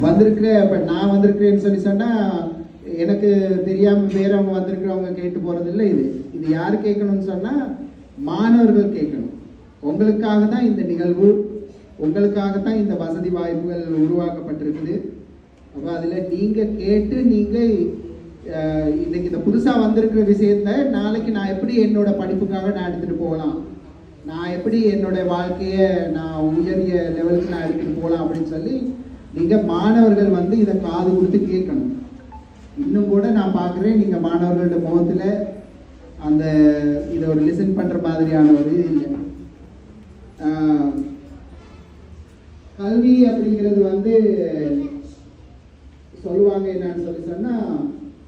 வந்திருக்கிறேன். இப்போ நான் வந்திருக்கிறேன்னு சொல்லி சொன்னால் எனக்கு தெரியாமல் வேறவங்க வந்திருக்கிறவங்க கேட்டு போகிறதில்ல. இது யார் கேட்கணும்னு சொன்னால் மாணவர்கள் கேட்கணும். உங்களுக்காக தான் இந்த நிகழ்வு, உங்களுக்காகத்தான் இந்த வசதி வாய்ப்புகள் உருவாக்கப்பட்டிருக்குது. அப்போ அதில் நீங்கள் கேட்டு நீங்கள் இன்னைக்கு இந்த புதுசாக வந்திருக்கிற விஷயத்த நாளைக்கு நான் எப்படி என்னோட படிப்புக்காக நான் எடுத்துகிட்டு போகலாம், நான் எப்படி என்னோட வாழ்க்கையை நான் உயரிய லெவலுக்கு நான் எடுத்துகிட்டு போகலாம் அப்படின்னு சொல்லி நீங்கள் மாணவர்கள் வந்து இதை காது கொடுத்து கேட்கணும். இன்னும் கூட நான் பார்க்குறேன் நீங்கள் மாணவர்களோட முகத்தில் அந்த இதை ஒரு லிசன் பண்ணுற மாதிரியான ஒரு இல்லை. கல்வி அப்படிங்கிறது வந்து சொல்லுவாங்க என்னன்னு சொல்லி சொன்னால்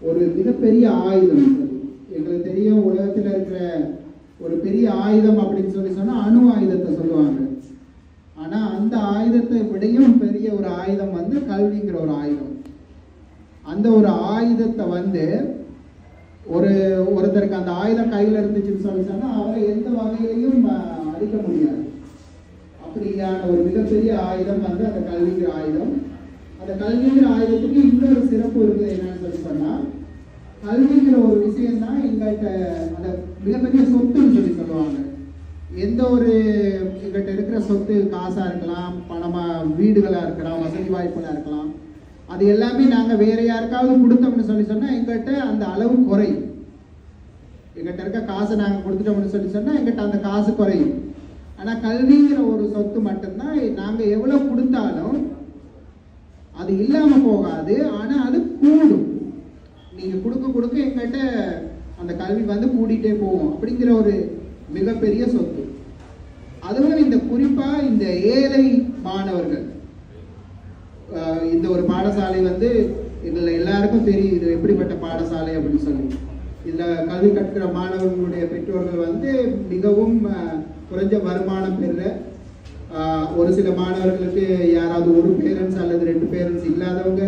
ஒரு மிகப்பெரிய ஆயுதம். எங்களுக்கு தெரியும் உலகத்தில் இருக்கிற ஒரு பெரிய ஆயுதம் அப்படின்னு சொல்லி சொன்னால் அணு ஆயுதத்தை சொல்லுவாங்க. ஆனால் அந்த ஆயுதத்தை விடையும் பெரிய ஒரு ஆயுதம் வந்து கல்விங்கிற ஒரு ஆயுதம். அந்த ஒரு ஆயுதத்தை வந்து ஒருத்தருக்கு அந்த ஆயுதம் கையில் இருந்துச்சுன்னு சொல்லி சொன்னால் அவரை எந்த வகையிலையும் அடிக்க முடியாது. அப்படியான ஒரு மிகப்பெரிய ஆயுதம் வந்து அந்த கல்விங்கிற ஆயுதம். அந்த கல்விங்கிற ஆயுதத்துக்கு இன்னொரு சிறப்பு இருக்குது. என்னன்னு சொல்லி சொன்னால் கல்விங்கிற ஒரு விஷயம்தான் எங்கள்கிட்ட அந்த மிகப்பெரிய சொத்துன்னு சொல்லி சொல்லுவாங்க. எந்த ஒரு எங்கள்கிட்ட இருக்கிற சொத்து காசாக இருக்கலாம், பணமாக வீடுகளாக இருக்கலாம், வசதி வாய்ப்புகளாக இருக்கலாம், அது எல்லாமே நாங்கள் வேற யாருக்காவது கொடுத்தோம்னு சொல்லி சொன்னால் எங்கள்கிட்ட அந்த அளவு குறையும். எங்கள்கிட்ட இருக்க காசை நாங்கள் கொடுத்துட்டோம்னு சொல்லி சொன்னால் எங்கள்கிட்ட அந்த காசு குறையும். ஆனால் கல்விங்கிற ஒரு சொத்து மட்டும்தான் நாங்கள் எவ்வளோ கொடுத்தாலும் அது இல்லாமல் போகாது, ஆனால் அது கூடும். நீங்கள் கொடுக்க கொடுக்க எங்கள்கிட்ட அந்த கல்வி வந்து கூடிட்டே போகும். அப்படிங்கிற ஒரு மிகப்பெரிய சொத்து. அதுவும் இந்த குறிப்பாக இந்த ஏழை மாணவர்கள், இந்த ஒரு பாடசாலை வந்து இதில் எல்லாருக்கும் தெரியும் இது எப்படிப்பட்ட பாடசாலை அப்படின்னு சொல்லி. இதில் கல்வி கற்கிற மாணவர்களுடைய பெற்றோர்கள் வந்து மிகவும் குறைஞ்ச வருமானம் பெறுற, ஒரு சில மாணவர்களுக்கு யாராவது ஒரு பேரண்ட்ஸ் அல்லது 2 பேரண்ட்ஸ் இல்லாதவங்க,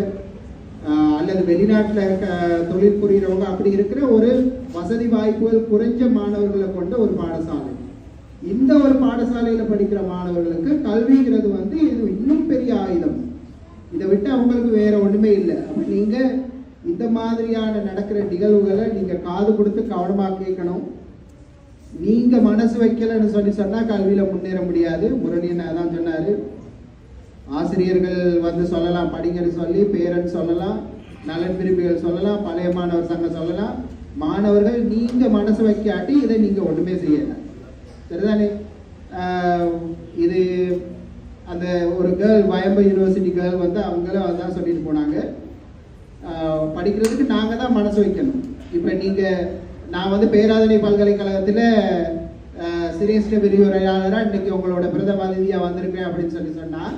அல்லது வெளிநாட்டில் இருக்க தொழில் புரிகிறவங்க, அப்படி இருக்கிற ஒரு வசதி வாய்ப்புகள் குறைஞ்ச மாணவர்களை கொண்ட ஒரு பாடசாலை. இந்த ஒரு பாடசாலையில் படிக்கிற மாணவர்களுக்கு கல்விங்கிறது வந்து இது இன்னும் பெரிய ஆயுதம். இதை விட்டு அவங்களுக்கு வேற ஒன்றுமே இல்லை. அப்போ நீங்கள் இந்த மாதிரியான நடக்கிற நிகழ்வுகளை நீங்கள் காது கொடுத்து கவனமாக கேட்கணும். நீங்கள் மனசு வைக்கலன்னு சொல்லி சொன்னால் கல்வியில் முன்னேற முடியாது. முரளியன் அதான் சொன்னார், ஆசிரியர்கள் வந்து சொல்லலாம் படிங்கன்னு சொல்லி, பேரண்ட்ஸ் சொல்லலாம், நலன் விரும்பிகள் சொல்லலாம், பழைய மாணவர் சங்கம் சொல்லலாம், மாணவர்கள் நீங்கள் மனசு வைக்காட்டி இதை நீங்கள் ஒன்றுமே செய்யலை. சரிதானே? இது அந்த ஒரு கேர்ள், வயம்பு யூனிவர்சிட்டி கேர்ள் வந்து அவங்களும் அதான் சொல்லிட்டு போனாங்க, படிக்கிறதுக்கு நாங்கள் தான் மனசு வைக்கணும். இப்போ நான் வந்து பேராதனை பல்கலைக்கழகத்தில் சிரேஷ்ட விரிவுரையாளராக இன்றைக்கி உங்களோட பிரதம அதிதியாக வந்திருக்கேன் அப்படின்னு சொல்லி சொன்னால்,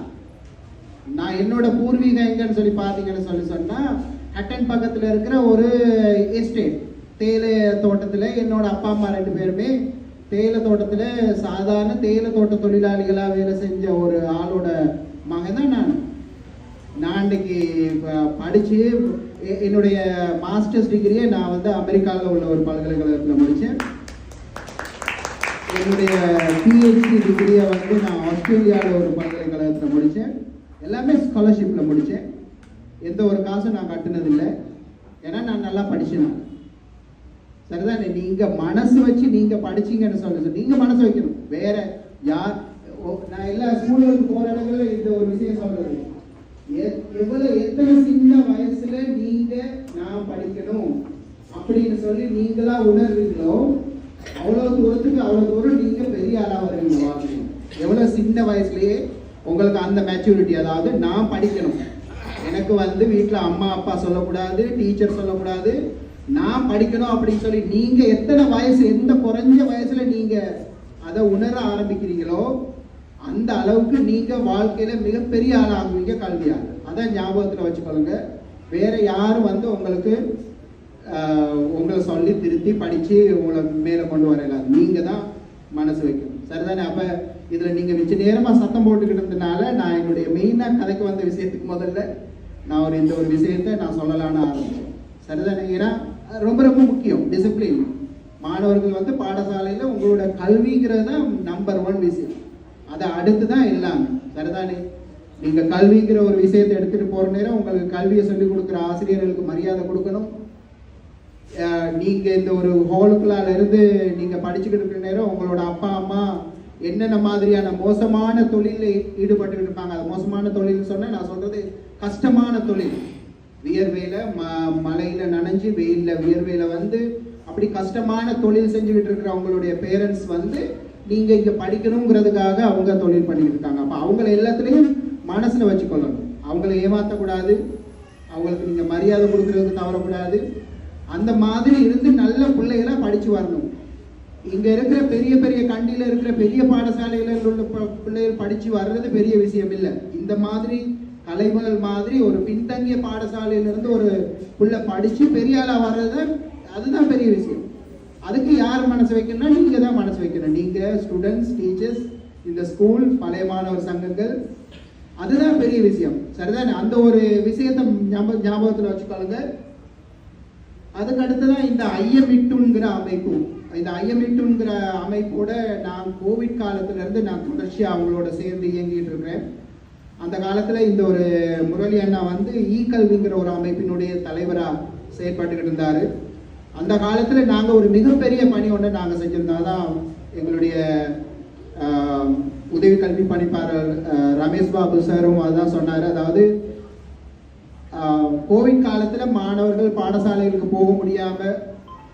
நான் என்னோட பூர்வீகம் எங்கன்னு சொல்லி பார்த்தீங்கன்னு சொல்லி சொன்னால் ஹட்டன் பக்கத்தில் இருக்கிற ஒரு எஸ்டேட் தேயிலை தோட்டத்தில் என்னோட அப்பா அம்மா 2 பேருமே தேயிலை தோட்டத்தில் சாதாரண தேயிலை தோட்ட தொழிலாளிகளாக வேலை செஞ்ச ஒரு ஆளோட மகன் தான் நான் இன்றைக்கி படித்து என்னுடைய மாஸ்டர்ஸ் டிகிரியை நான் வந்து அமெரிக்காவில் உள்ள ஒரு பல்கலைக்கழகத்தில் முடித்தேன். என்னுடைய பிஹெச்டி டிகிரியை வந்து நான் ஆஸ்திரேலியாவில் ஒரு பல்கலைக்கழகத்தில் முடித்தேன். எல்லாமே ஸ்காலர்ஷிப்பில் முடித்தேன். எந்த ஒரு காசும் நான் கட்டினதில்லை. ஏன்னா நான் நல்லா படித்தேன். சரிதானே? நீங்கள் மனசு வச்சு நீங்கள் படிச்சிங்கன்னு சொல்லி நீங்கள் மனசு வைக்கணும். வேற யார் நான் எல்லா ஸ்கூலுக்கு போகிற இடங்களில் இந்த ஒரு விஷயம் சொல்கிறது, எத்தனை சின்ன வயசுல நீங்கள் நான் படிக்கணும் அப்படின்னு சொல்லி நீங்களா உணர்வீங்களோ அவ்வளோ தூரம் நீங்கள் பெரிய ஆளாக வருவீங்க வாழ்க்கை. எவ்வளோ சின்ன வயசுலேயே உங்களுக்கு அந்த மெச்சூரிட்டி, அதாவது நான் படிக்கணும், எனக்கு வந்து வீட்டில் அம்மா அப்பா சொல்லக்கூடாது, டீச்சர் சொல்லக்கூடாது, நான் படிக்கணும் அப்படின்னு சொல்லி நீங்கள் எத்தனை வயசு, எந்த குறைஞ்ச வயசில் நீங்கள் அதை உணர ஆரம்பிக்கிறீங்களோ அந்த அளவுக்கு நீங்கள் வாழ்க்கையில் மிகப்பெரிய ஆளாகுவீங்க கல்வியால். அதை ஞாபகத்தில் வச்சுக்கொள்ளுங்க. வேறு யாரும் வந்து உங்களை சொல்லி திருத்தி படித்து உங்களை மேலே கொண்டு வரல, நீங்கள் தான் மனசு வைக்கணும். சரிதானே? அப்போ இதில் நீங்கள் மிச்ச நேரமாக சத்தம் போட்டுக்கிட்டதுனால நான் என்னுடைய மெயினாக கதைக்கு வந்த விஷயத்துக்கு முதல்ல நான் இந்த ஒரு விஷயத்தை நான் சொல்லலான்னு ஆரம்பிச்சேன். சரிதானே? ஏன்னா ரொம்ப ரொம்ப முக்கியம் டிசிப்ளின். மாணவர்கள் வந்து பாடசாலையில் உங்களோட கல்விங்கிறது தான் நம்பர் 1 விஷயம். அதை அடுத்து தான் எல்லாமே. சரிதானே? நீங்க கல்விங்கிற ஒரு விஷயத்தை எடுத்துட்டு போற நேரம் உங்களுக்கு கல்வியை சொல்லிக் கொடுக்குற ஆசிரியர்களுக்கு மரியாதை கொடுக்கணும். நீங்க இந்த ஒரு ஹாலுக்குள்ளால இருந்து நீங்க படிச்சுக்கிட்டு இருக்கிற நேரம் உங்களோட அப்பா அம்மா என்னென்ன மாதிரியான மோசமான தொழிலில் ஈடுபட்டு இருப்பாங்க. அது மோசமான தொழில் சொன்னா நான் சொல்றது கஷ்டமான தொழில். வியர்வையில மழையில நனைஞ்சு வெயில்ல வியர்வையில வந்து அப்படி கஷ்டமான தொழில் செஞ்சுக்கிட்டு இருக்கிற அவங்களுடைய பேரண்ட்ஸ் வந்து நீங்க இங்க படிக்கணுங்கிறதுக்காக அவங்க தொழில் பண்ணிட்டு இருக்காங்க. அப்ப அவங்களை எல்லாத்துலயும் மனசுல வச்சுக்கொள்ளணும். அவங்களை ஏமாற்றக்கூடாது, அவங்களுக்கு நீங்க மரியாதை கொடுக்கறதுக்கு தவறக்கூடாது. அந்த மாதிரி இருந்து நல்ல பிள்ளைகளை படிச்சு வரணும். இங்க இருக்கிற பெரிய பெரிய கண்டியில இருக்கிற பெரிய பாடசாலைகளில் உள்ள பிள்ளைகள் படிச்சு வர்றது பெரிய விஷயம் இல்லை. இந்த மாதிரி கலைமகள் மாதிரி ஒரு பின்தங்கிய பாடசாலையிலிருந்து ஒரு பிள்ளை படிச்சு பெரிய ஆளா வர்றது அதுதான் பெரிய விஷயம். அதுக்கு யார் மனசு வைக்கணும்னா நீங்க தான் மனசு வைக்கணும். நீங்க ஸ்டூடெண்ட்ஸ், டீச்சர்ஸ், இந்த ஸ்கூல், பழைய மாணவர் சங்கங்கள், அதுதான் பெரிய விஷயம். சரிதானே? அந்த ஒரு விஷயத்தை ஞாபகத்தில் வச்சுக்கொள்ளுங்க. அதுக்கு அடுத்துதான் இந்த ஐயமிட்டுங்கிற அமைப்பு. இந்த ஐயமிட்டுங்கிற அமைப்போட நான் கோவிட் காலத்துல இருந்து நான் தொடர்ச்சியா அவங்களோட சேர்ந்து இயங்கிட்டு இருக்கிறேன். அந்த காலத்துல இந்த ஒரு முரளி அண்ணா வந்து கல்விங்கிற ஒரு அமைப்பினுடைய தலைவரா செயற்பட்டுக்கிட்டு இருந்தாரு. அந்த காலத்துல நாங்க ஒரு மிகப்பெரிய பணி ஒன்று நாங்க செஞ்சிருந்தோம். அதான் எங்களுடைய உதவி கல்வி பணிப்பாளர் ரமேஷ் பாபு சாரும் அதுதான் சொன்னாரு. அதாவது கோவிட் காலத்துல மாணவர்கள் பாடசாலைகளுக்கு போக முடியாம,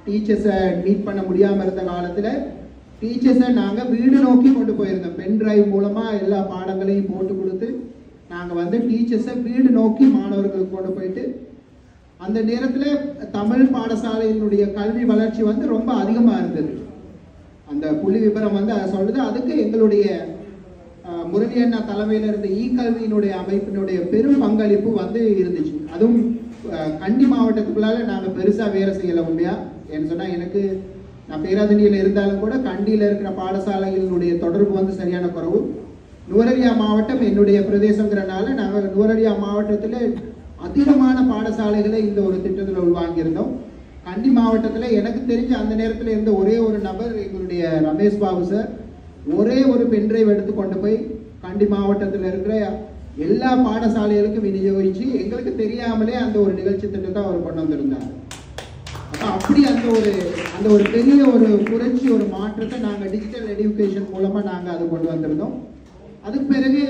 டீச்சர்ஸை மீட் பண்ண முடியாம இருந்த காலத்துல டீச்சர்ஸை நாங்க வீடு நோக்கி கொண்டு போயிருந்தோம். பென் டிரைவ் மூலமா எல்லா பாடங்களையும் போட்டு கொடுத்து நாங்க வந்து டீச்சர்ஸை வீடு நோக்கி மாணவர்களுக்கு கொண்டு போயிட்டு, அந்த நேரத்துல தமிழ் பாடசாலையினுடைய கல்வி வளர்ச்சி வந்து ரொம்ப அதிகமா இருந்தது. அந்த புள்ளி விபரம் வந்து அதை சொல்லுது. அதுக்கு எங்களுடைய முரளி அண்ணா தலைமையில இருந்த கல்வியினுடைய அமைப்பினுடைய பெரும் பங்களிப்பு வந்து இருந்துச்சு. அதுவும் கண்டி மாவட்டத்துக்குள்ளால நாங்க பெருசா வேலை செய்யல. உண்மையா என்ன சொன்னா, எனக்கு நான் பேராதனியில இருந்தாலும் கூட கண்டியில இருக்கிற பாடசாலைகளுடைய தொடர்பு வந்து சரியான குறைவு. நுவரெலியா மாவட்டம் என்னுடைய பிரதேசங்கிறனால நாங்கள் நுவரெலியா மாவட்டத்தில் அதிகமான பாடசாலைகளை இந்த ஒரு திட்டத்தில் உள்வாங்கியிருந்தோம். கண்டி மாவட்டத்தில் எனக்கு தெரிஞ்ச அந்த நேரத்தில் இருந்த ஒரே ஒரு நபர் எங்களுடைய ரமேஷ் பாபு சார். ஒரே ஒரு பென்ட்ரைவ் எடுத்து கொண்டு போய் கண்டி மாவட்டத்தில் இருக்கிற எல்லா பாடசாலைகளுக்கும் விநியோகிச்சு எங்களுக்கு தெரியாமலே அந்த ஒரு நிகழ்ச்சி திட்டத்தை அவர் கொண்டு வந்திருந்தார். அப்போ அப்படி அந்த ஒரு பெரிய ஒரு புரட்சி, ஒரு மாற்றத்தை நாங்கள் டிஜிட்டல் எஜுகேஷன் மூலமாக நாங்கள் அது கொண்டு வந்திருந்தோம். அதுக்கு பிறகு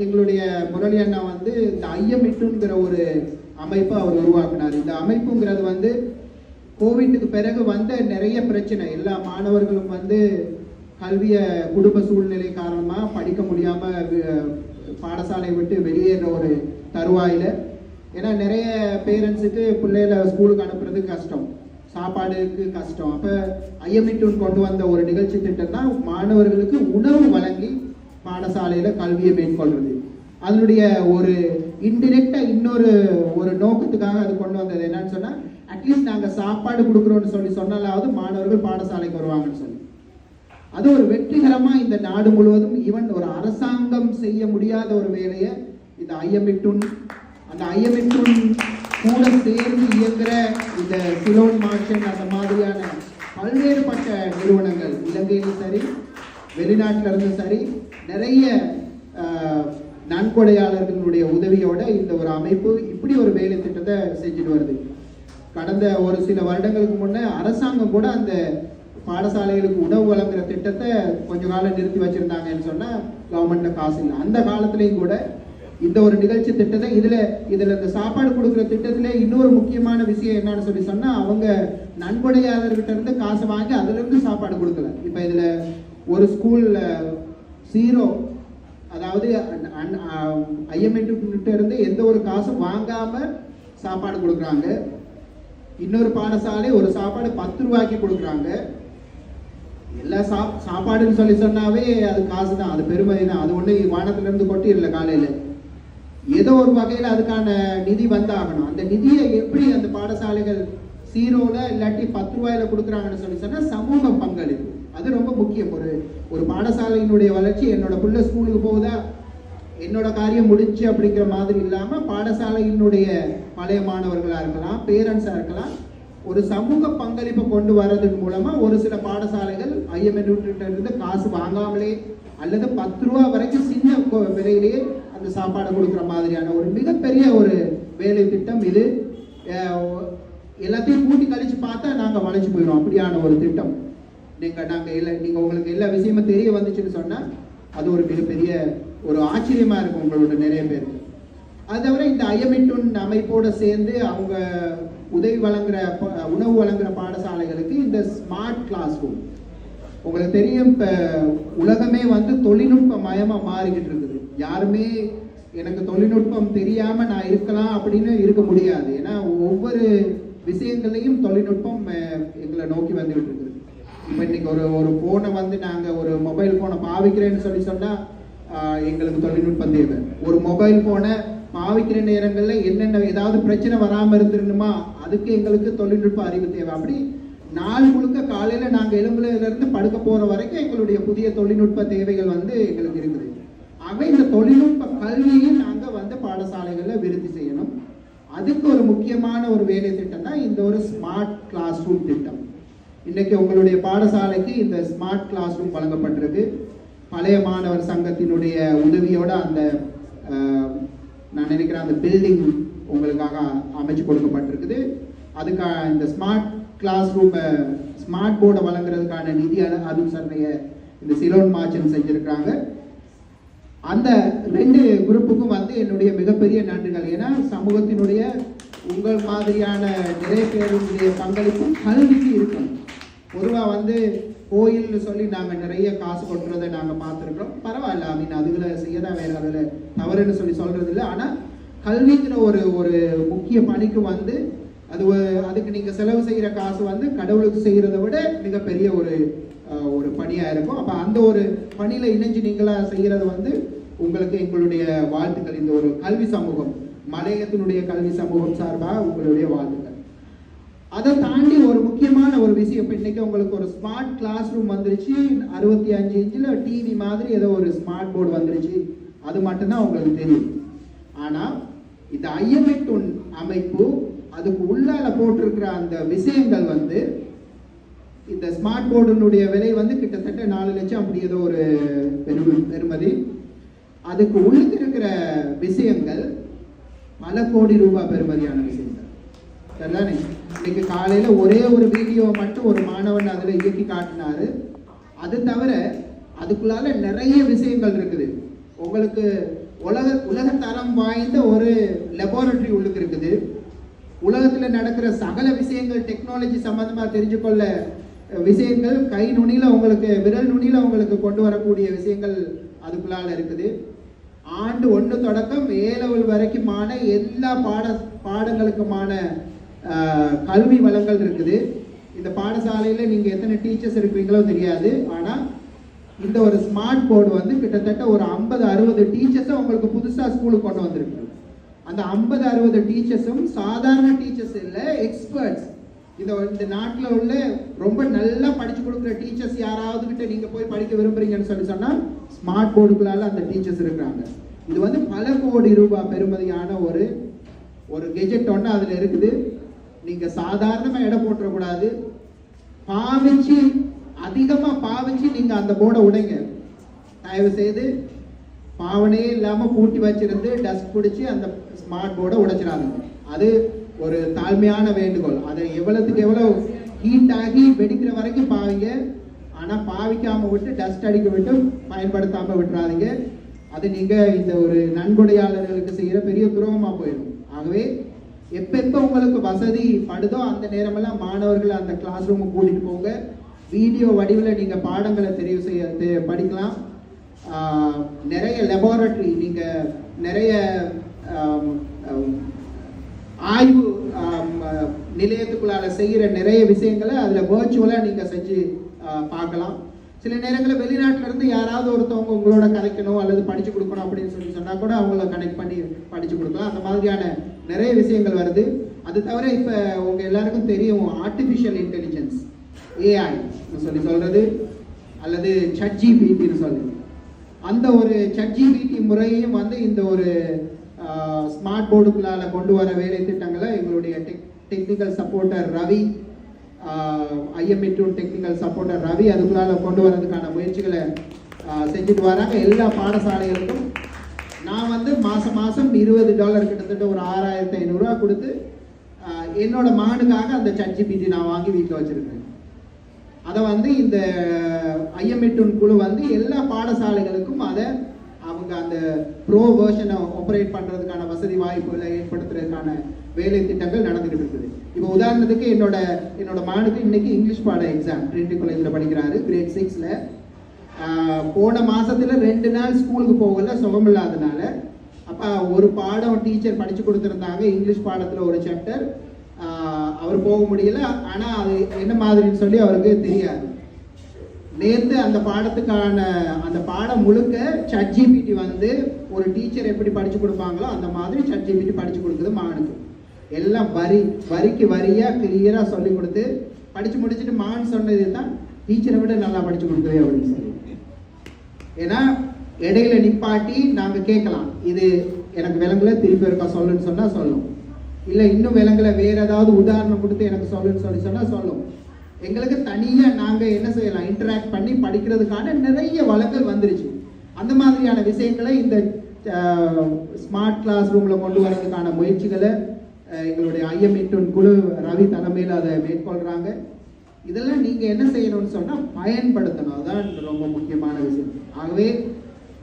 எங்களுடைய முரளி அண்ணா வந்து இந்த ஐயமிட்டுங்கிற ஒரு அமைப்பை அவர் உருவாக்கினார். இந்த அமைப்புங்கிறது வந்து கோவிட்டுக்கு பிறகு வந்த நிறைய பிரச்சனை, எல்லா மாணவர்களும் வந்து கல்வியை குடும்ப சூழ்நிலை காரணமாக படிக்க முடியாமல் பாடசாலை விட்டு வெளியேற ஒரு தருவாயில். ஏன்னா நிறைய பேரண்ட்ஸுக்கு பிள்ளைகளை ஸ்கூலுக்கு அனுப்புறதுக்கு கஷ்டம், சாப்பாடுக்கு கஷ்டம். அப்போ ஐயமிட்டுன்னு கொண்டு வந்த ஒரு நிகழ்ச்சி திட்டம் தான் மாணவர்களுக்கு உணவு வழங்கி பாடசாலையில் கல்வியை மேற்கொள்வது. அதனுடைய ஒரு இன்டிரெக்டா இன்னொரு நோக்கத்துக்காக அது கொண்டு வந்தது. என்னன்னு சொன்னா, அட்லீஸ்ட் நாங்கள் சாப்பாடு கொடுக்குறோம்னு சொன்னாலாவது மாணவர்கள் பாடசாலைக்கு வருவாங்கன்னு சொல்லி அது ஒரு வெற்றிகரமா இந்த நாடு முழுவதும் ஈவன் ஒரு அரசாங்கம் செய்ய முடியாத ஒரு வேலையை இந்த ஐயமிட்டுன், அந்த ஐயமிட்டுன் கூட சேர்ந்து இயங்குற இந்த சிலோன் மார்ஷன், அந்த மாதிரியான பல்வேறுபட்ட நிறுவனங்கள் இலங்கையிலும் சரி வெளிநாட்டில இருந்தும் சரி நிறைய நன்கொடையாளர்களுடைய உதவியோட இந்த ஒரு அமைப்பு இப்படி ஒரு வேலை திட்டத்தை செஞ்சுட்டு வருது. கடந்த ஒரு சில வருடங்களுக்கு முன்னே அரசாங்கம் கூட அந்த பாடசாலைகளுக்கு உணவு வழங்குற திட்டத்தை கொஞ்ச காலம் நிறுத்தி வச்சிருந்தாங்கன்னு சொன்னா கவர்மெண்ட்ல காசு இல்லை. அந்த காலத்திலையும் கூட இந்த ஒரு நிகழ்ச்சி திட்டத்தை இதுல இந்த சாப்பாடு கொடுக்குற திட்டத்துல இன்னொரு முக்கியமான விஷயம் என்னன்னு சொன்னா, அவங்க நன்கொடையாளர்கிட்ட இருந்து காசு வாங்கி அதுல இருந்து சாப்பாடு கொடுக்கல. இப்ப இதுல ஒரு ஸ்கூல்ல 0, அதாவது ஐஎம்என்கிட்ட இருந்து எந்த ஒரு காசும் வாங்காம சாப்பாடு கொடுக்குறாங்க. இன்னொரு பாடசாலை ஒரு சாப்பாடு 10 ரூபாய்க்கு கொடுக்குறாங்க. எல்லா சாப்பாடுன்னு சொன்னாவே அது காசு தான், அது பெருமதி தான். அது ஒண்ணு வானத்துல இருந்து கொட்டிடல காலையில, ஏதோ ஒரு வகையில அதுக்கான நிதி வந்தாகணும். அந்த நிதியை எப்படி அந்த பாடசாலைகள் 0ல இல்லாட்டி 10 ரூபாயில கொடுக்குறாங்கன்னு சொன்னா சமூக பங்களிப்பு அது ரொம்ப முக்கியம். ஒரு பாடசாலையினுடைய வளர்ச்சி, என்னோட பிள்ளை ஸ்கூலுக்கு போகுதா என்னோட காரியம் முடிச்சு அப்படிங்கிற மாதிரி இல்லாம பாடசாலையினுடைய பழைய மாணவர்களா இருக்கலாம், பேரண்ட்ஸா இருக்கலாம், ஒரு சமூக பங்களிப்பை கொண்டு வர்றதன் மூலமா ஒரு சில பாடசாலைகள் ஐஎம்என்கிட்ட இருந்து காசு வாங்காமலே அல்லது 10 ரூபா வரைக்கும் சின்ன விலையிலேயே அந்த அவங்களுக்கு சாப்பாடு கொடுக்குற மாதிரியான ஒரு மிகப்பெரிய ஒரு வேலை திட்டம் இது. எல்லாத்தையும் கூட்டி கழிச்சு பார்த்தா நாங்கள் வளைச்சு போயிடும் அப்படியான ஒரு திட்டம். நீங்கள் உங்களுக்கு எல்லா விஷயமும் தெரிய வந்துச்சுன்னு சொன்னால் அது ஒரு மிகப்பெரிய ஒரு ஆச்சரியமாக இருக்கும் உங்களோட நிறைய பேருக்கு. அது தவிர இந்த ஐஎம்இட்டுன் அமைப்போடு சேர்ந்து அவங்க உணவு வழங்குற பாடசாலைகளுக்கு இந்த ஸ்மார்ட் கிளாஸ் ரூம், உங்களுக்கு தெரியும் இப்போ உலகமே தொழில்நுட்ப மயமாக மாறிக்கிட்டு இருக்குது. யாருமே எனக்கு தொழில்நுட்பம் தெரியாமல் நான் இருக்கலாம் அப்படின்னு இருக்க முடியாது. ஏன்னா ஒவ்வொரு விஷயங்களையும் தொழில்நுட்பம் எங்களை நோக்கி வந்துகிட்டு இருக்குது. இப்போ இன்னைக்கு ஒரு ஃபோனை நாங்கள் ஒரு மொபைல் ஃபோனை பாவிக்கிறேன்னு சொன்னால் எங்களுக்கு தொழில்நுட்பம் தேவை. ஒரு மொபைல் ஃபோனை பாவிக்கிற நேரங்களில் என்னென்ன ஏதாவது பிரச்சனை வராமல் இருந்துருணுமா, அதுக்கு எங்களுக்கு தொழில்நுட்ப அறிவு தேவை. அப்படி நாள் முழுக்க காலையில் நாங்கள் எலும்புலேருந்து படுக்க போகிற வரைக்கும் எங்களுடைய புதிய தொழில்நுட்ப தேவைகள் எங்களுக்கு இருக்குது. ஆக இந்த தொழில்நுட்ப கல்வியும் நாங்கள் பாடசாலைகளில் விருத்தி செய்யணும். அதுக்கு ஒரு முக்கியமான ஒரு வேலை திட்டம் தான் இந்த ஒரு ஸ்மார்ட் கிளாஸ் ரூம் திட்டம். இன்னைக்கு உங்களுடைய பாடசாலைக்கு இந்த ஸ்மார்ட் கிளாஸ் ரூம் வழங்கப்பட்டிருக்கு. பழைய மாணவர் சங்கத்தினுடைய உதவியோட நான் நினைக்கிறேன் அந்த பில்டிங் உங்களுக்காக அமைச்சு கொடுக்கப்பட்டிருக்குது. அதுக்காக இந்த ஸ்மார்ட் கிளாஸ் ரூமை ஸ்மார்ட் போர்டை வழங்குறதுக்கான நிதி அனுசரணையை இந்த சிலோன் மார்ச்சன் செஞ்சிருக்காங்க. அந்த 2 குரூப்புக்கும் என்னுடைய மிகப்பெரிய நன்றிகள். ஏன்னா சமூகத்தினுடைய உங்கள் மாதிரியான நிறைய பேருடைய பங்களிப்பு கல்விக்கு இருக்கும். பொதுவாக கோயில்னு சொல்லி நாங்கள் நிறைய காசு கொட்டுறதை நாங்கள் பார்த்துருக்கோம். பரவாயில்ல, அதுகளை செய்யதான் வேறு அதில் தவறுன்னு சொல்கிறது இல்லை. ஆனால் கல்விங்கிற ஒரு முக்கிய பணிக்கு அதுக்கு நீங்கள் செலவு செய்கிற காசு கடவுளுக்கு செய்கிறத விட மிகப்பெரிய ஒரு பணியாக இருக்கும். அப்போ அந்த ஒரு பணியில் இணைஞ்சு நீங்களாக செய்கிறது உங்களுக்கு எங்களுடைய வாழ்த்துக்கள். இந்த ஒரு கல்வி சமூகம், மலையகத்தினுடைய கல்வி சமூகம் சார்பாக உங்களுடைய வாழ்த்துக்கள். அதை தாண்டி ஒரு முக்கியமான ஒரு விஷயம், இப்போ இன்னைக்கு உங்களுக்கு ஒரு ஸ்மார்ட் கிளாஸ் ரூம் வந்துருச்சு. 65 இன்ச்சில் டிவி மாதிரி ஏதோ ஒரு ஸ்மார்ட் போர்டு வந்துருச்சு. அது மட்டும்தான் உங்களுக்கு தெரியும். ஆனால் இந்த ஐஎம்இட்டுன் அமைப்பு அதுக்கு உள்ளால போட்டிருக்கிற அந்த விஷயங்கள் இந்த ஸ்மார்ட் போர்டுனுடைய விலை கிட்டத்தட்ட 4 லட்சம் அப்படி ஏதோ ஒரு பெருமதி. அதுக்கு உள்ளுக்கு இருக்கிற விஷயங்கள் பல கோடி ரூபாய் பெறுமதியான விஷயங்கள். சரிதானே? இன்னைக்கு காலையில் ஒரே ஒரு வீடியோவை மட்டும் ஒரு மாணவன் அதில் இயக்கி காட்டினாரு. அது தவிர அதுக்குள்ளால நிறைய விஷயங்கள் இருக்குது. உங்களுக்கு உலக தரம் வாய்ந்த ஒரு லெபார்டரி உள்ளுக்கு இருக்குது. உலகத்தில் நடக்கிற சகல விஷயங்கள் டெக்னாலஜி சம்பந்தமாக தெரிஞ்சுக்கொள்ள விஷயங்கள் கை நுனியில் உங்களுக்கு விரல் நுனியில் உங்களுக்கு கொண்டு வரக்கூடிய விஷயங்கள் அதுக்குள்ளால இருக்குது. ஆண்டு 1 தொடக்கம் A level வரைக்குமான எல்லா பாடங்களுக்குமான கல்வி வளங்கள் இருக்குது. இந்த பாடசாலையில் நீங்கள் எத்தனை டீச்சர்ஸ் இருக்கிறீங்களோ தெரியாது. ஆனால் இந்த ஒரு ஸ்மார்ட் போர்டு கிட்டத்தட்ட ஒரு 50-60 டீச்சர்ஸை உங்களுக்கு புதுசாக ஸ்கூலுக்கு கொண்டு வந்திருக்கு. அந்த 50-60 டீச்சர்ஸும் சாதாரண டீச்சர்ஸ் இல்லை, எக்ஸ்பர்ட்ஸ். இந்த நாட்டில் உள்ள ரொம்ப நல்லா படிச்சு கொடுக்குற டீச்சர்ஸ் யாராவது கிட்ட நீங்கள் போய் படிக்க விரும்புறீங்கன்னு சொன்னால் ஸ்மார்ட் போர்டுக்குள்ளால அந்த டீச்சர்ஸ் இருக்கிறாங்க. இது பல கோடி ரூபாய் பெறுமதியான ஒரு கெஜெட் ஒன்று அதில் இருக்குது. நீங்கள் சாதாரணமாக எடை போட்டுறக்கூடாது. அதிகமாக பாவிச்சு நீங்கள் அந்த போர்டை உடைங்க. தயவு செய்து பாவனையே இல்லாமல் பூட்டி வச்சிருந்து டஸ்ட் பிடிச்சி அந்த ஸ்மார்ட் போர்டை உடைச்சிடாதுங்க. அது ஒரு தாழ்மையான வேண்டுகோள். அதை எவ்வளோத்துக்கு எவ்வளோ ஹீட் ஆகி வெடிக்கிற வரைக்கும் பாவிங்க. ஆனால் பாவிக்காமல் விட்டு டஸ்ட் அடிக்க விட்டு பயன்படுத்தாமல் விட்டுறாதீங்க. அது நீங்கள் இந்த ஒரு நன்கொடையாளர்களுக்கு செய்கிற பெரிய துரோகமாக போயிடும். ஆகவே எப்போ உங்களுக்கு வசதி படுதோ அந்த நேரமெல்லாம் மாணவர்கள் அந்த கிளாஸ் ரூமை கூட்டிகிட்டு போங்க. வீடியோ வடிவில் நீங்கள் பாடங்களை தெரிவு செய்ய படிக்கலாம். நிறைய லெபார்டரி, நீங்கள் நிறைய ஆய்வு நிலையத்துக்குள்ளால செய்கிற நிறைய விஷயங்களை அதில் வர்ச்சுவலாக நீங்கள் செஞ்சு பார்க்கலாம். சில நேரங்களில் வெளிநாட்டிலேருந்து யாராவது ஒருத்தவங்க உங்களோட கதைக்கணும் அல்லது படித்து கொடுக்கணும் அப்படின்னு சொன்னால் கூட அவங்கள கனெக்ட் பண்ணி படித்து கொடுக்கலாம். அந்த மாதிரியான நிறைய விஷயங்கள் வருது. அது தவிர இப்போ உங்கள் எல்லாருக்கும் தெரியும் ஆர்டிஃபிஷியல் இன்டெலிஜென்ஸ், ஏஐ சொல்கிறது அல்லது ChatGPTன்னு சொல்லி அந்த ஒரு ChatGPT முறையையும் இந்த ஒரு ஸ்மார்ட் போர்டுக்குள்ளால கொண்டு வர வேலை திட்டங்களை எங்களுடைய டெக்னிக்கல் சப்போர்ட்டர் ரவி, ஐஎம்இட்டுன் டெக்னிக்கல் சப்போர்ட்டர் ரவி அதுக்குள்ளால கொண்டு வரதுக்கான முயற்சிகளை செஞ்சுட்டு வராங்க. எல்லா பாடசாலைகளுக்கும் நான் வந்து மாதம் $20 கிட்டத்தட்ட ஒரு 6,500 ரூபா கொடுத்து என்னோட மகனுக்காக அந்த ChatGPT நான் வாங்கி வீட்டில் வச்சுருக்கேன். அதை வந்து இந்த ஐஎம்இட்டூன் குழு வந்து எல்லா பாடசாலைகளுக்கும் அதை அவங்க அந்த ப்ரோ வெர்ஷனை ஆப்ரேட் பண்ணுறதுக்கான வசதி வாய்ப்புகளை ஏற்படுத்துறதுக்கான வேலை திட்டங்கள் நடந்துகிட்டு இருக்குது. இப்போ உதாரணத்துக்கு என்னோட மகனுக்கு இன்னைக்கு இங்கிலீஷ் பாட எக்ஸாம் ட்ரினிட்டி காலேஜில் படிக்கிறாரு, கிரேட் 6ல். போன மாதத்தில் 2 நாள் ஸ்கூலுக்கு போகல, சுகமில்லாதனால. அப்போ ஒரு பாடம் டீச்சர் படித்து கொடுத்துருந்தாங்க, இங்கிலீஷ் பாடத்தில் ஒரு சாப்டர். அவர் போக முடியல, ஆனால் அது என்ன மாதிரின்னு சொல்லி அவருக்கு தெரியாது. நேற்று அந்த பாடம் முழுக்க ChatGPT வந்து ஒரு டீச்சர் எப்படி படித்து கொடுப்பாங்களோ அந்த மாதிரி ChatGPT படித்து கொடுக்குது மகனுக்கு. எல்லாம் வரிக்கு வரியாக கிளியராக சொல்லி கொடுத்து படித்து முடிச்சுட்டு மகன் சொன்னது தான் டீச்சரை விட நல்லா படித்து கொடுக்குது அப்படின்னு சொல்லி. ஏன்னா இடையில நிப்பாட்டி நாங்கள் கேட்கலாம், இது எனக்கு விலங்குல திருப்பி இருக்கா சொல்லுன்னு சொன்னால் சொல்லும், இல்லை இன்னும் விலங்குல வேற ஏதாவது உதாரணம் கொடுத்து எனக்கு சொல்லுன்னு சொன்னால் சொல்லும். எங்களுக்கு தனியாக நாங்கள் என்ன செய்யலாம், இன்டராக்ட் பண்ணி படிக்கிறதுக்கான நிறைய வளங்கள் வந்துருச்சு. அந்த மாதிரியான விஷயங்களை இந்த ஸ்மார்ட் கிளாஸ் ரூமில் கொண்டு வரதுக்கான முயற்சிகளை எங்களுடைய ஐஎம்இட்டூன் குழு ரவி தலைமையில் அதை மேற்கொள்கிறாங்க. இதெல்லாம் நீங்கள் என்ன செய்யணும்னு சொன்னால் பயன்படுத்தணும், அதுதான் ரொம்ப முக்கியமான விஷயம். ஆகவே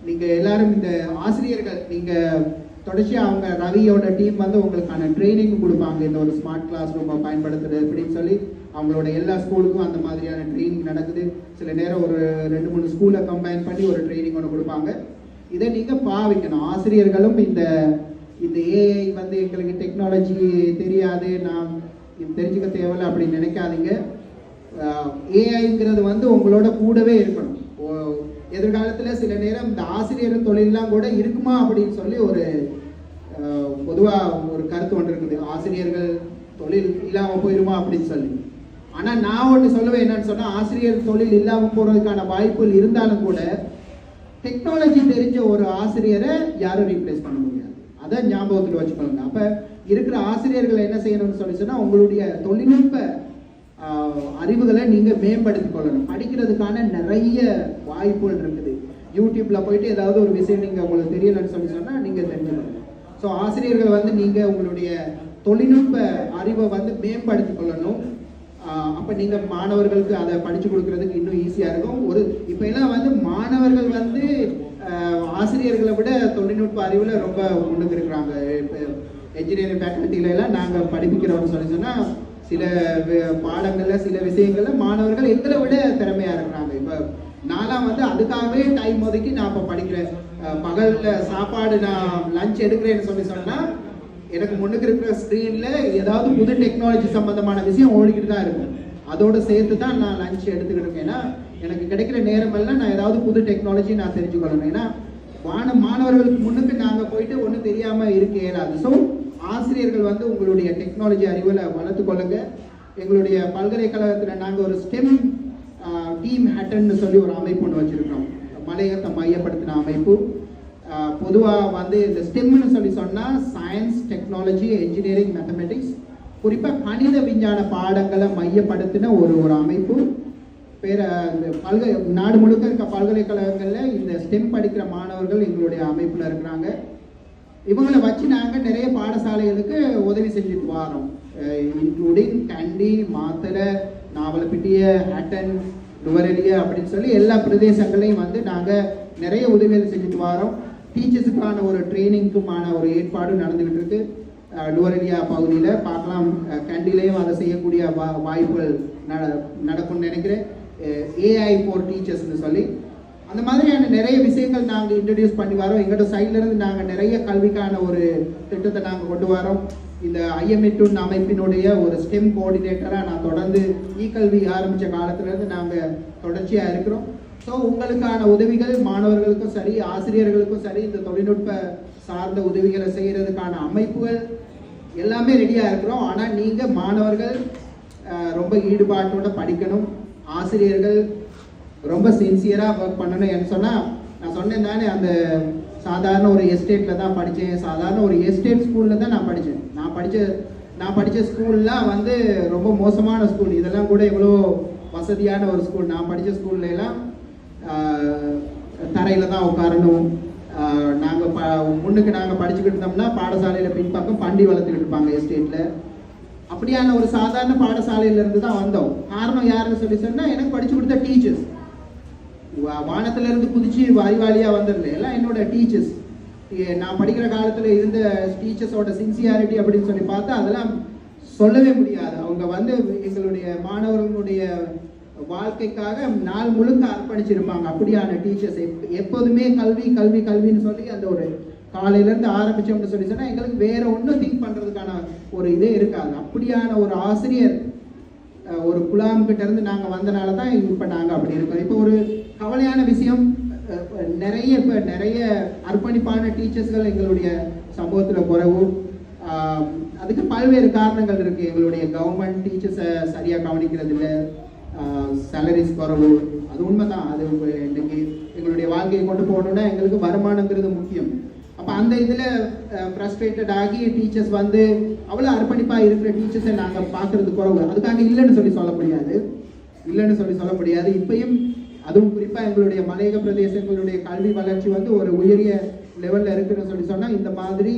நீங்கள் எல்லாரும் இந்த ஆசிரியர்கள் நீங்கள் தொடர்ச்சியாக அவங்க ரவியோட டீம் வந்து உங்களுக்கான ட்ரைனிங் கொடுப்பாங்க. இந்த ஒரு ஸ்மார்ட் கிளாஸ் ரூமை பயன்படுத்துறது அப்படின்னு சொல்லி அவங்களோட எல்லா ஸ்கூலுக்கும் அந்த மாதிரியான ட்ரைனிங் நடக்குது. சில நேரம் ஒரு 2-3 ஸ்கூலை கம்பைன் பண்ணி ஒரு ட்ரைனிங் ஒன்று கொடுப்பாங்க. இதை நீங்கள் பாவிக்கணும். ஆசிரியர்களும் இந்த ஏஐ வந்து எங்களுக்கு டெக்னாலஜி தெரியாது, நான் தெரிஞ்சுக்க தேவையில்லை அப்படின்னு நினைக்காதீங்க. ஏஐங்கிறது வந்து உங்களோட கூடவே இருக்கணும். எதிர்காலத்தில் சில நேரம் இந்த ஆசிரியர் தொழிலெலாம் கூட இருக்குமா அப்படின்னு சொல்லி ஒரு பொதுவாக ஒரு கருத்து ஒன்று இருக்குது, ஆசிரியர்கள் தொழில் இல்லாமல் போயிடுமா அப்படின்னு சொல்லி. ஆனால் நான் ஒன்று சொல்லுவேன், என்னன்னு சொன்னால் ஆசிரியர் தொழில் இல்லாமல் போகிறதுக்கான வாய்ப்புகள் இருந்தாலும் கூட டெக்னாலஜி தெரிஞ்ச ஒரு ஆசிரியரை யாரும் ரீப்ளேஸ் பண்ண முடியாது. அதை ஞாபகத்தில் வச்சுக்கோங்க. அப்போ இருக்கிற ஆசிரியர்கள் என்ன செய்யணும்னு சொல்லி சொன்னால் உங்களுடைய தொழில்நுட்ப அறிவுகளை நீங்கள் மேம்படுத்திக் கொள்ளணும். படிக்கிறதுக்கான நிறைய வாய்ப்புகள் இருக்குது. யூடியூப்பில் போயிட்டு ஏதாவது ஒரு விஷயம் நீங்கள் உங்களுக்கு தெரியலன்னு சொல்லி சொன்னால் நீங்கள் தெரிஞ்சுக்கணும். ஸோ ஆசிரியர்கள் வந்து நீங்கள் உங்களுடைய தொழில்நுட்ப அறிவை வந்து மேம்படுத்தி கொள்ளணும். அப்போ நீங்கள் மாணவர்களுக்கு அதை படித்து கொடுக்கறதுக்கு இன்னும் ஈஸியாக இருக்கும். இப்போ எல்லாம் வந்து மாணவர்கள் வந்து ஆசிரியர்களை விட தொழில்நுட்ப அறிவில் ரொம்ப முன்னுக்கு இருக்கிறாங்க. இப்போ என்ஜினியரிங் ஃபேக்கல்ட்டிலலாம் நாங்கள் படிப்பிக்கிறோம்னு சொல்லி சொன்னால் சில பாடங்களில் சில விஷயங்களில் மாணவர்கள் எங்களை விட திறமையாக இருக்கிறாங்க. இப்போ நான்லாம் வந்து அதுக்காகவே டைம் ஒதுக்கி நான் இப்போ படிக்கிறேன். பகலில் சாப்பாடு நான் லஞ்ச் எடுக்கிறேன்னு சொன்னால் எனக்கு முன்னுக்கு இருக்கிற ஸ்க்ரீனில் ஏதாவது புது டெக்னாலஜி சம்மந்தமான விஷயம் ஓடிக்கிட்டு தான் இருக்கும். அதோடு சேர்த்து தான் நான் லஞ்ச் எடுத்துக்கிட்டு இருக்கேன். ஏன்னா எனக்கு கிடைக்கிற நேரமெல்லாம் நான் ஏதாவது புது டெக்னாலஜி நான் தெரிஞ்சுக்கொள்ளணும். ஏன்னா மாணவர்களுக்கு முன்னுக்கு நாங்கள் போயிட்டு ஒன்றும் தெரியாமல் இருக்க இயலாது. ஸோ ஆசிரியர்கள் வந்து உங்களுடைய டெக்னாலஜி அறிவில் வளர்த்து கொள்ளுங்க. எங்களுடைய பல்கலைக்கழகத்தில் நாங்கள் ஒரு ஸ்டெம் டீம் ஹேட்டன்னு சொல்லி ஒரு அமைப்பு ஒன்று வச்சுருக்கோம், மலையகத்தை மையப்படுத்தின அமைப்பு. பொதுவாக வந்து இந்த ஸ்டெம்னு சொல்லி சொன்னால் சயின்ஸ், டெக்னாலஜி, என்ஜினியரிங், மேத்தமெட்டிக்ஸ், குறிப்பாக கணித விஞ்ஞான பாடங்களை மையப்படுத்தின ஒரு அமைப்பு. நாடு முழுக்க இருக்க பல்கலைக்கழகங்களில் இந்த ஸ்டெம் படிக்கிற மாணவர்கள் எங்களுடைய அமைப்பில் இருக்கிறாங்க. இவங்களை வச்சு நாங்கள் நிறைய பாடசாலைகளுக்கு உதவி செஞ்சுட்டு வரோம். இன்க்ளூடிங் கண்டி, மாத்தரை, நாவலப்பிட்டிய, ஹட்டன், நுவரெலியா அப்படின்னு சொல்லி எல்லா பிரதேசங்களையும் வந்து நாங்கள் நிறைய உதவிகள் செஞ்சுட்டு வரோம். டீச்சர்ஸுக்கான ஒரு ட்ரைனிங்க்குமான ஒரு ஏற்பாடு நடந்துகிட்டு இருக்கு. நுவரெலியா பகுதியில் பார்க்கலாம், கண்டிலையும் அதை செய்யக்கூடிய வாய்ப்புகள் நடக்கும்னு நினைக்கிறேன். ஏஐ ஃபார் டீச்சர்ஸ்னு சொல்லி அந்த மாதிரியான நிறைய விஷயங்கள் நாங்கள் இன்ட்ரடியூஸ் பண்ணி வரோம். எங்களோட சைட்லேருந்து நாங்கள் நிறைய கல்விக்கான ஒரு திட்டத்தை நாங்கள் கொண்டு வரோம். இந்த ஐஎம்இட்டூன் அமைப்பினுடைய ஒரு ஸ்டெம் கோஆர்டினேட்டராக நான் தொடர்ந்து கல்வி ஆரம்பித்த காலத்திலேருந்து நாங்கள் தொடர்ச்சியாக இருக்கிறோம். ஸோ உங்களுக்கான உதவிகள் மாணவர்களுக்கும் சரி, ஆசிரியர்களுக்கும் சரி, இந்த தொழில்நுட்ப சார்ந்த உதவிகளை செய்கிறதுக்கான அமைப்புகள் எல்லாமே ரெடியாக இருக்கிறோம். ஆனால் நீங்கள் மாணவர்கள் ரொம்ப ஈடுபாட்டோடு படிக்கணும். ஆசிரியர்கள் ரொம்ப சின்சியராக ஒர்க் பண்ணணும். என்ன சொன்னால், நான் சொன்னேன் தானே, அந்த சாதாரண ஒரு எஸ்டேட்டில் தான் படித்தேன், சாதாரண ஒரு எஸ்டேட் ஸ்கூலில் தான் நான் படித்தேன். நான் படித்த ஸ்கூல்லாம் வந்து ரொம்ப மோசமான ஸ்கூல். இதெல்லாம் கூட எவ்வளோ வசதியான ஒரு ஸ்கூல். நான் படித்த ஸ்கூல்ல எல்லாம் தரையில் தான் உட்காரணும், முன்னுக்கு நாங்கள் படிச்சுக்கிட்டு இருந்தோம்னா பாடசாலையில் பின்பக்கம் பண்டி வளர்த்துக்கிட்டு இருப்பாங்க எஸ்டேட்டில். அப்படியான ஒரு சாதாரண பாடசாலையிலேருந்து தான் வந்தோம். காரணம் யாருன்னு சொல்லி சொன்னால் எனக்கு படிச்சு கொடுத்த டீச்சர்ஸ். வானத்திலேருந்து குதிச்சு அறிவாளியாக வந்துடல, எல்லாம் என்னோட டீச்சர்ஸ். நான் படிக்கிற காலத்தில் இருந்த டீச்சர்ஸோட சின்சியாரிட்டி அப்படின்னு சொல்லி பார்த்தா அதெல்லாம் சொல்லவே முடியாது. அவங்க வந்து எங்களுடைய மாணவர்களுடைய வாழ்க்கைக்காக நாள் முழுக்க அர்ப்பணிச்சிருப்பாங்க. அப்படியான டீச்சர்ஸ் எப்போதுமே கல்வி கல்வி கல்வின்னு சொல்லி அந்த ஒரு காலையிலேருந்து ஆரம்பித்தோம்னு சொல்லி சொன்னால் எங்களுக்கு வேற ஒன்றும் திங்க் பண்ணுறதுக்கான ஒரு இதே இருக்காது. அப்படியான ஒரு ஆசிரியர் ஒரு குலாம் கிட்ட இருந்து நாங்கள் வந்தனால தான் இப்போ நாங்கள் அப்படி இருக்கோம். இப்போ ஒரு கவலையான விஷயம், நிறைய அர்ப்பணிப்பான டீச்சர்ஸ்கள் எங்களுடைய சமூகத்தில் குறைவு. அதுக்கு பல்வேறு காரணங்கள் இருக்குது. எங்களுடைய கவர்மெண்ட் டீச்சர்ஸை சரியாக கவனிக்கிறது இல்லை, சேலரிஸ் குறைவு. அது உண்மைதான். அது இன்னைக்கு எங்களுடைய வாழ்க்கையை கொண்டு போகணுன்னா எங்களுக்கு வருமானங்கிறது முக்கியம். அப்போ அந்த இதில் ஃப்ரஸ்ட்ரேட்டட் ஆகி டீச்சர்ஸ் வந்து அவ்வளோ அர்ப்பணிப்பாக இருக்கிற டீச்சர்ஸை நாங்கள் பார்க்குறது குறைவு. அதுக்காக இல்லைன்னு சொல்லி சொல்ல முடியாது. இப்பயும் அதுவும் குறிப்பாக எங்களுடைய மலையக பிரதேசங்களுடைய கல்வி வளர்ச்சி வந்து ஒரு உயரிய லெவலில் இருக்குன்னு சொல்லி சொன்னால் இந்த மாதிரி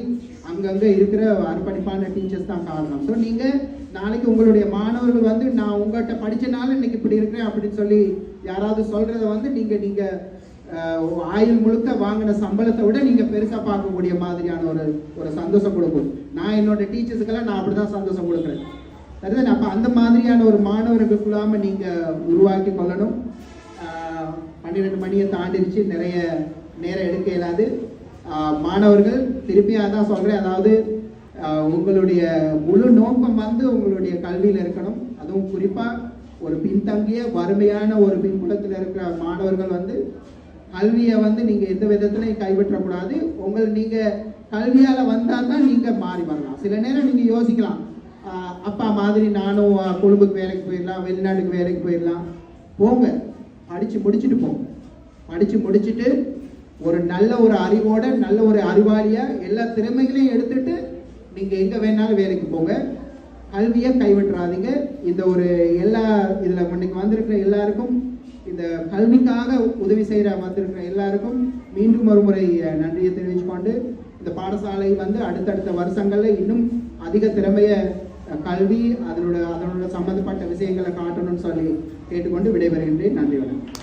அங்கங்கே இருக்கிற அர்ப்பணிப்பான டீச்சர்ஸ் தான் காரணம். ஸோ நீங்கள் நாளைக்கு உங்களுடைய மாணவர்கள் வந்து நான் உங்கள்கிட்ட படித்தனால இன்னைக்கு இப்படி இருக்கிறேன் அப்படின்னு சொல்லி யாராவது சொல்கிறத வந்து நீங்கள் ஆயுள் முழுக்க வாங்கின சம்பளத்தை விட நீங்கள் பெருசாக பார்க்கக்கூடிய மாதிரியான ஒரு சந்தோஷம் கொடுக்கும். நான் என்னோட டீச்சர்ஸுக்கெல்லாம் நான் அப்படி தான் சந்தோஷம் கொடுக்குறேன். அதுதான். அப்போ அந்த மாதிரியான ஒரு மாணவர்களுக்குள்ளாமல் நீங்கள் உருவாக்கி கொள்ளணும். 12 மணியை தாண்டிடுச்சு, நிறைய நேரம் எடுக்க இயலாது. மாணவர்கள் திருப்பியாக தான் சொல்கிறேன், அதாவது உங்களுடைய முழு நோக்கம் வந்து உங்களுடைய கல்வியில் இருக்கணும். அதுவும் குறிப்பாக ஒரு பின்தங்கிய வறுமையான ஒரு பின்புலத்தில் இருக்கிற மாணவர்கள் வந்து கல்வியை வந்து நீங்கள் எந்த விதத்துலையும் கைவிட்டக்கூடாது. நீங்கள் கல்வியால் வந்தால் தான் நீங்கள் மாறி வரலாம். சில நேரம் நீங்கள் யோசிக்கலாம், அப்பா மாதிரி நானும் கொழும்புக்கு வேலைக்கு போயிடலாம், வெளிநாட்டுக்கு வேலைக்கு போயிடலாம். போங்க, படித்து முடிச்சுட்டு ஒரு நல்ல ஒரு அறிவோட நல்ல ஒரு அறிவாளியாக எல்லா திறமைகளையும் எடுத்துட்டு நீங்கள் எங்கே வேணாலும் வேலைக்கு போங்க. கல்வியை கைவிட்டுறாதீங்க. இந்த ஒரு இதில் இன்னைக்கு வந்திருக்கிற எல்லாருக்கும், இந்த கல்விக்காக உதவி செய்கிற வந்திருக்கிற எல்லாருக்கும் மீண்டும் ஒரு முறை நன்றியை தெரிவித்துக்கொண்டு, இந்த பாடசாலை வந்து அடுத்தடுத்த வருஷங்களில் இன்னும் அதிக திறமைய கல்வி அதனோட சம்பந்தப்பட்ட விஷயங்களை காட்டணும்னு சொல்லி கேட்டுக்கொண்டு விடைபெறுகின்றேன். நன்றி, வணக்கம்.